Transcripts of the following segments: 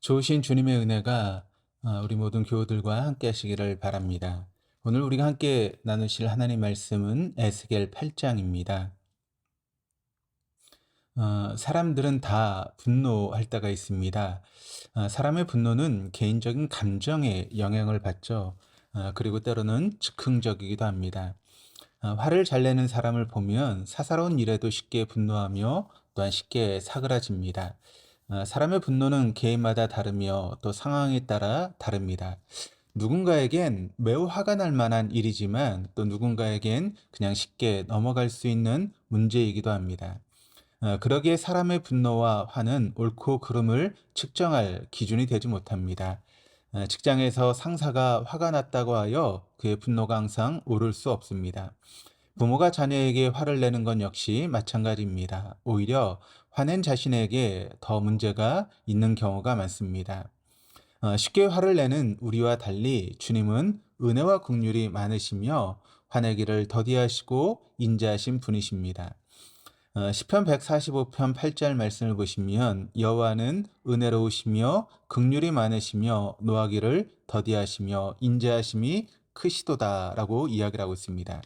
좋으신 주님의 은혜가 우리 모든 교우들과 함께 하시기를 바랍니다. 오늘 우리가 함께 나누실 하나님 말씀은 에스겔 8장입니다. 사람들은 다 분노할 때가 있습니다. 사람의 분노는 개인적인 감정에 영향을 받죠. 그리고 때로는 즉흥적이기도 합니다. 화를 잘 내는 사람을 보면 사사로운 일에도 쉽게 분노하며 또한 쉽게 사그라집니다. 사람의 분노는 개인마다 다르며 또 상황에 따라 다릅니다. 누군가에겐 매우 화가 날 만한 일이지만 또 누군가에겐 그냥 쉽게 넘어갈 수 있는 문제이기도 합니다. 그러기에 사람의 분노와 화는 옳고 그름을 측정할 기준이 되지 못합니다. 직장에서 상사가 화가 났다고 하여 그의 분노가 항상 오를 수 없습니다. 부모가 자녀에게 화를 내는 건 역시 마찬가지입니다. 오히려 화낸 자신에게 더 문제가 있는 경우가 많습니다. 쉽게 화를 내는 우리와 달리 주님은 은혜와 긍휼이 많으시며 화내기를 더디하시고 인자하신 분이십니다. 시편 145편 8절 말씀을 보시면 여호와는 은혜로우시며 긍휼이 많으시며 노하기를 더디하시며 인자하심이 크시도다라고 이야기를 하고 있습니다.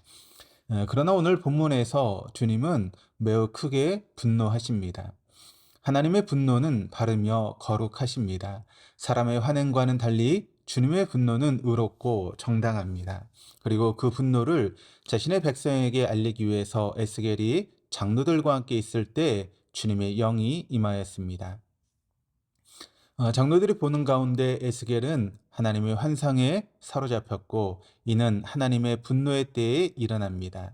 그러나 오늘 본문에서 주님은 매우 크게 분노하십니다. 하나님의 분노는 바르며 거룩하십니다. 사람의 환행과는 달리 주님의 분노는 의롭고 정당합니다. 그리고 그 분노를 자신의 백성에게 알리기 위해서 에스겔이 장로들과 함께 있을 때 주님의 영이 임하였습니다. 장로들이 보는 가운데 에스겔은 하나님의 환상에 사로잡혔고 이는 하나님의 분노의 때에 일어납니다.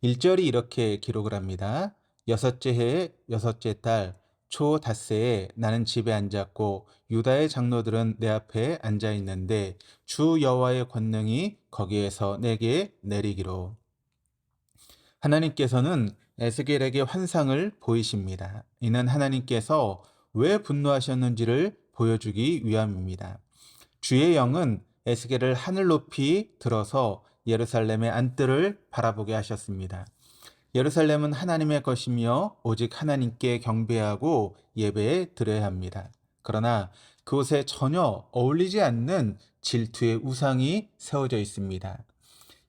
1절이 이렇게 기록을 합니다. 여섯째 해의 여섯째 달 초 닷새에 나는 집에 앉았고 유다의 장로들은 내 앞에 앉아 있는데 주 여호와의 권능이 거기에서 내게 내리기로. 하나님께서는 에스겔에게 환상을 보이십니다. 이는 하나님께서 왜 분노하셨는지를 보여주기 위함입니다. 주의 영은 에스겔을 하늘 높이 들어서 예루살렘의 안뜰을 바라보게 하셨습니다. 예루살렘은 하나님의 것이며 오직 하나님께 경배하고 예배 드려야 합니다. 그러나 그곳에 전혀 어울리지 않는 질투의 우상이 세워져 있습니다.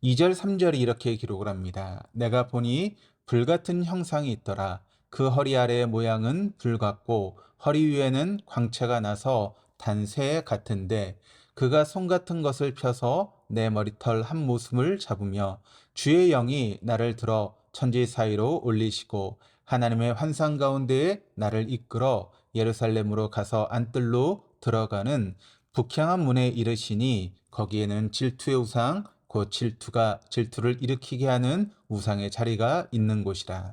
2절, 3절이 이렇게 기록을 합니다. 내가 보니 불같은 형상이 있더라. 그 허리 아래의 모양은 불 같고 허리 위에는 광채가 나서 단새 같은데 그가 손 같은 것을 펴서 내 머리털 한 모숨을 잡으며 주의 영이 나를 들어 천지 사이로 올리시고 하나님의 환상 가운데에 나를 이끌어 예루살렘으로 가서 안뜰로 들어가는 북향한 문에 이르시니 거기에는 질투의 우상 곧 질투를 일으키게 하는 우상의 자리가 있는 곳이라.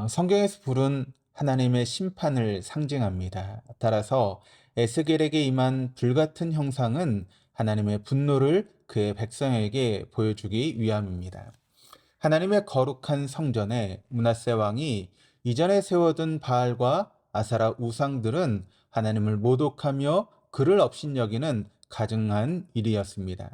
성경에서 부른 하나님의 심판을 상징합니다. 따라서 에스겔에게 임한 불같은 형상은 하나님의 분노를 그의 백성에게 보여주기 위함입니다. 하나님의 거룩한 성전에 므낫세 왕이 이전에 세워둔 바알과 아세라 우상들은 하나님을 모독하며 그를 업신여기는 가증한 일이었습니다.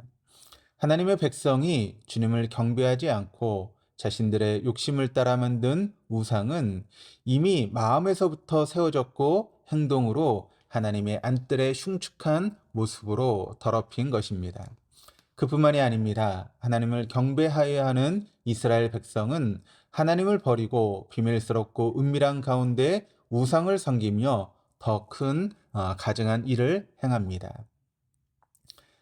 하나님의 백성이 주님을 경배하지 않고 자신들의 욕심을 따라 만든 우상은 이미 마음에서부터 세워졌고 행동으로 하나님의 안뜰의 흉측한 모습으로 더럽힌 것입니다. 그뿐만이 아닙니다. 하나님을 경배하여야 하는 이스라엘 백성은 하나님을 버리고 비밀스럽고 은밀한 가운데 우상을 섬기며 더 큰 가증한 일을 행합니다.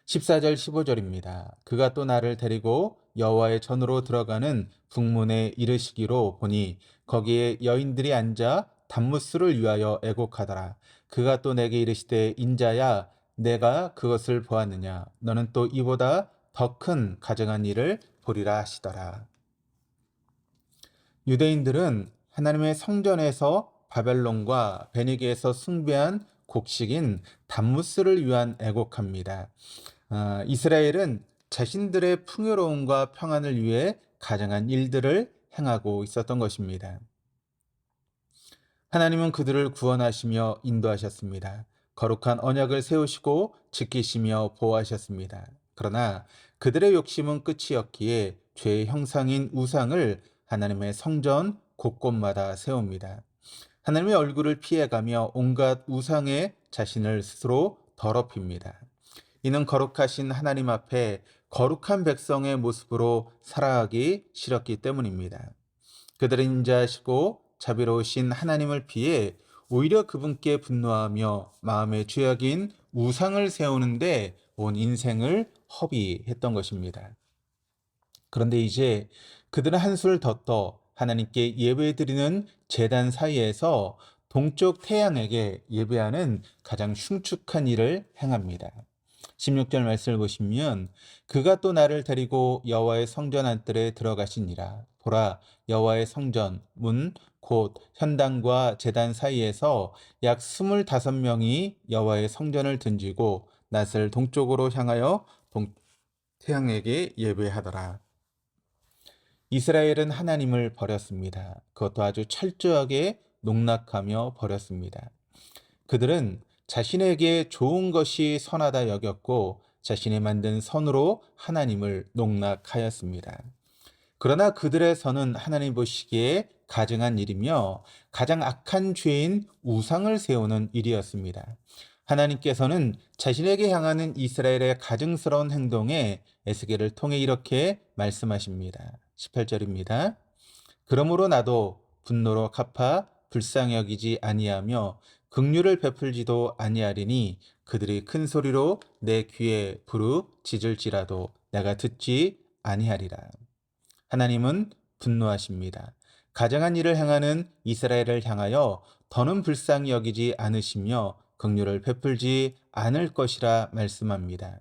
14절 15절입니다. 그가 또 나를 데리고 여호와의 전으로 들어가는 북문에 이르시기로 보니 거기에 여인들이 앉아 단무스를 위하여 애곡하더라. 그가 또 내게 이르시되 인자야 내가 그것을 보았느냐 너는 또 이보다 더 큰 가증한 일을 보리라 하시더라. 유대인들은 하나님의 성전에서 바벨론과 베니게에서 숭배한 곡식인 단무스를 위한 애곡합니다. 이스라엘은 자신들의 풍요로움과 평안을 위해 가증한 일들을 행하고 있었던 것입니다. 하나님은 그들을 구원하시며 인도하셨습니다. 거룩한 언약을 세우시고 지키시며 보호하셨습니다. 그러나 그들의 욕심은 끝이었기에 죄의 형상인 우상을 하나님의 성전 곳곳마다 세웁니다. 하나님의 얼굴을 피해가며 온갖 우상에 자신을 스스로 더럽힙니다. 이는 거룩하신 하나님 앞에 거룩한 백성의 모습으로 살아가기 싫었기 때문입니다. 그들은 인자하시고 자비로우신 하나님을 피해 오히려 그분께 분노하며 마음의 죄악인 우상을 세우는데 온 인생을 허비했던 것입니다. 그런데 이제 그들은 한술 더 떠 하나님께 예배드리는 제단 사이에서 동쪽 태양에게 예배하는 가장 흉측한 일을 행합니다. 16절 말씀을 보시면 그가 또 나를 데리고 여호와의 성전 안뜰에 들어가시니라. 보라, 여호와의 성전 문 곧 현당과 제단 사이에서 약 25명이 여호와의 성전을 등지고 낯을 동쪽으로 향하여 태양에게 예배하더라. 이스라엘은 하나님을 버렸습니다. 그것도 아주 철저하게 농락하며 버렸습니다. 그들은 자신에게 좋은 것이 선하다 여겼고 자신이 만든 선으로 하나님을 농락하였습니다. 그러나 그들의 선은 하나님 보시기에 가증한 일이며 가장 악한 죄인 우상을 세우는 일이었습니다. 하나님께서는 자신에게 향하는 이스라엘의 가증스러운 행동에 에스겔을 통해 이렇게 말씀하십니다. 18절입니다. 그러므로 나도 분노로 갚아 불쌍히 여기지 아니하며 긍휼을 베풀지도 아니하리니 그들이 큰 소리로 내 귀에 부르짖을지라도 내가 듣지 아니하리라. 하나님은 분노하십니다. 가증한 일을 행하는 이스라엘을 향하여 더는 불쌍히 여기지 않으시며 긍휼을 베풀지 않을 것이라 말씀합니다.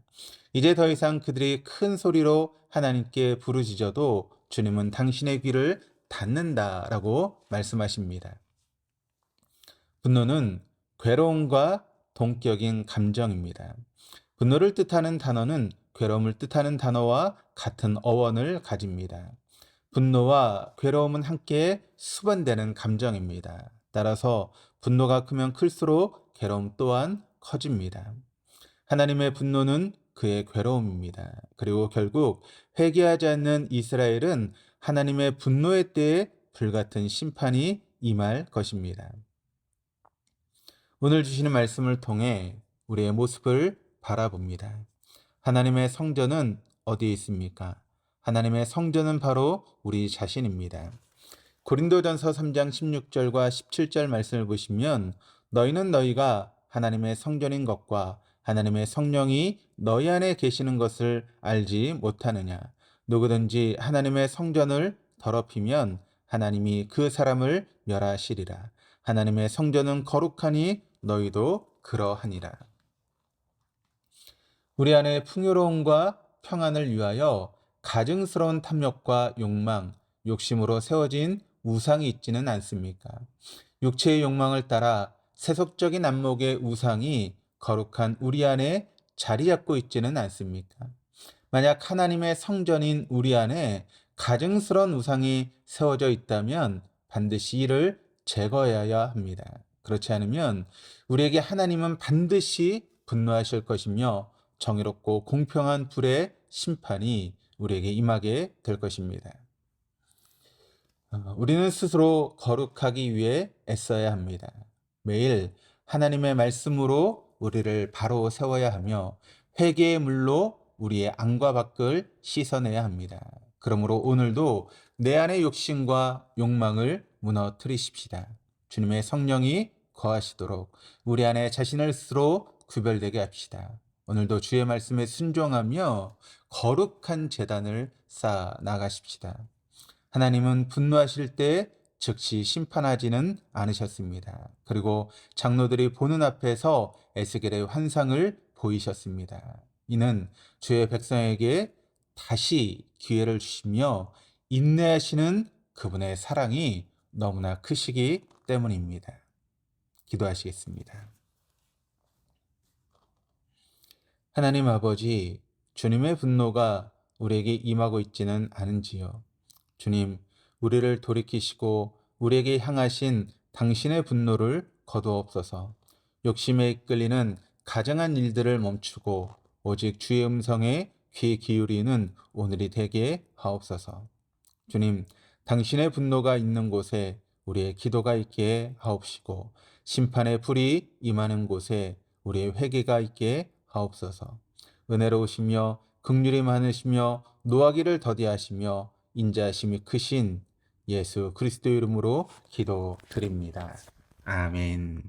이제 더 이상 그들이 큰 소리로 하나님께 부르짖어도 주님은 당신의 귀를 닫는다라고 말씀하십니다. 분노는 괴로움과 동격인 감정입니다. 분노를 뜻하는 단어는 괴로움을 뜻하는 단어와 같은 어원을 가집니다. 분노와 괴로움은 함께 수반되는 감정입니다. 따라서 분노가 크면 클수록 괴로움 또한 커집니다. 하나님의 분노는 그의 괴로움입니다. 그리고 결국 회개하지 않는 이스라엘은 하나님의 분노의 때에 불같은 심판이 임할 것입니다. 오늘 주시는 말씀을 통해 우리의 모습을 바라봅니다. 하나님의 성전은 어디에 있습니까? 하나님의 성전은 바로 우리 자신입니다. 고린도전서 3장 16절과 17절 말씀을 보시면 너희는 너희가 하나님의 성전인 것과 하나님의 성령이 너희 안에 계시는 것을 알지 못하느냐. 누구든지 하나님의 성전을 더럽히면 하나님이 그 사람을 멸하시리라. 하나님의 성전은 거룩하니 너희도 그러하니라. 우리 안에 풍요로움과 평안을 위하여 가증스러운 탐욕과 욕망, 욕심으로 세워진 우상이 있지는 않습니까? 육체의 욕망을 따라 세속적인 안목의 우상이 거룩한 우리 안에 자리 잡고 있지는 않습니까? 만약 하나님의 성전인 우리 안에 가증스러운 우상이 세워져 있다면 반드시 이를 제거해야 합니다. 그렇지 않으면 우리에게 하나님은 반드시 분노하실 것이며 정의롭고 공평한 불의 심판이 우리에게 임하게 될 것입니다. 우리는 스스로 거룩하기 위해 애써야 합니다. 매일 하나님의 말씀으로 우리를 바로 세워야 하며 회개의 물로 우리의 안과 밖을 씻어내야 합니다. 그러므로 오늘도 내 안의 욕심과 욕망을 무너뜨리십시다. 주님의 성령이 거하시도록 우리 안에 자신을 스스로 구별되게 합시다. 오늘도 주의 말씀에 순종하며 거룩한 제단을 쌓아 나가십시다. 하나님은 분노하실 때 즉시 심판하지는 않으셨습니다. 그리고 장로들이 보는 앞에서 에스겔의 환상을 보이셨습니다. 이는 주의 백성에게 다시 기회를 주시며 인내하시는 그분의 사랑이 너무나 크시기 때문입니다. 기도하시겠습니다. 하나님 아버지, 주님의 분노가 우리에게 임하고 있지는 않은지요. 주님, 우리를 돌이키시고 우리에게 향하신 당신의 분노를 거두옵소서. 욕심에 이끌리는 가증한 일들을 멈추고 오직 주의 음성에 귀 기울이는 오늘이 되게 하옵소서. 주님, 당신의 분노가 있는 곳에 우리의 기도가 있게 하옵시고 심판의 불이 임하는 곳에 우리의 회개가 있게 하옵소서. 은혜로우시며 긍휼이 많으시며 노하기를 더디하시며 인자하심이 크신 예수 그리스도 이름으로 기도드립니다. 아멘.